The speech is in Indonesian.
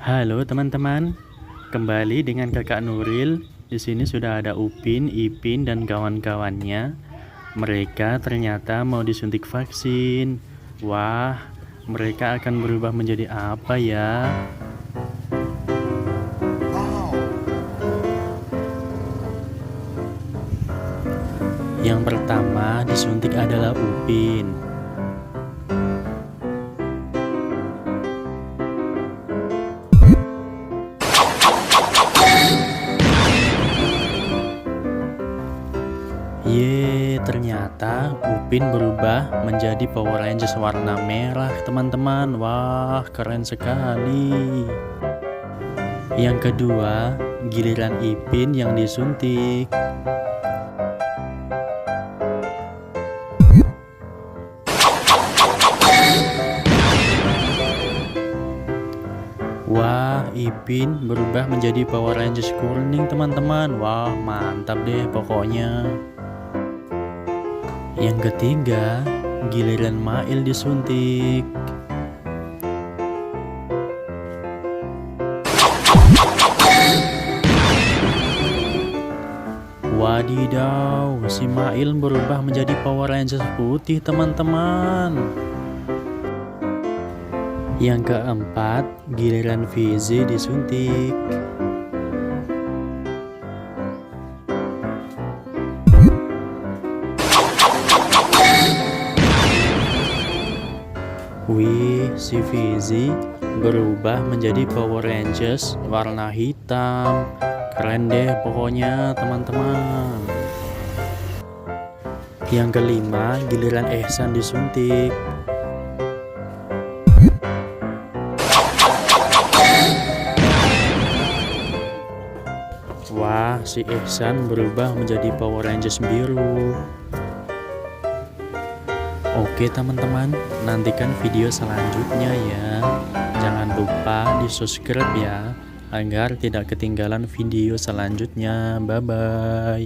Halo teman-teman, kembali dengan Kakak Nuril. Di sini sudah ada Upin, Ipin, dan kawan-kawannya. Mereka ternyata mau disuntik vaksin. Wah, mereka akan berubah menjadi apa ya? Yang pertama disuntik adalah Upin. Ternyata Upin berubah menjadi Power Rangers warna merah, teman-teman. Wah, keren sekali. Yang kedua, giliran Ipin yang disuntik. Wah, Ipin berubah menjadi Power Rangers kuning, teman-teman. Wah, mantap deh pokoknya. Yang ketiga, giliran Mail disuntik. Wadidaw, si Mail berubah menjadi Power Rangers putih, teman-teman. Yang keempat, giliran Fizi disuntik. Wih, si Fizi berubah menjadi Power Rangers warna hitam. Keren deh pokoknya, teman-teman. Yang kelima, giliran Ehsan disuntik. Wah, si Ehsan berubah menjadi Power Rangers biru. Oke teman-teman, nantikan video selanjutnya ya. Jangan lupa di subscribe ya, agar tidak ketinggalan video selanjutnya. Bye-bye.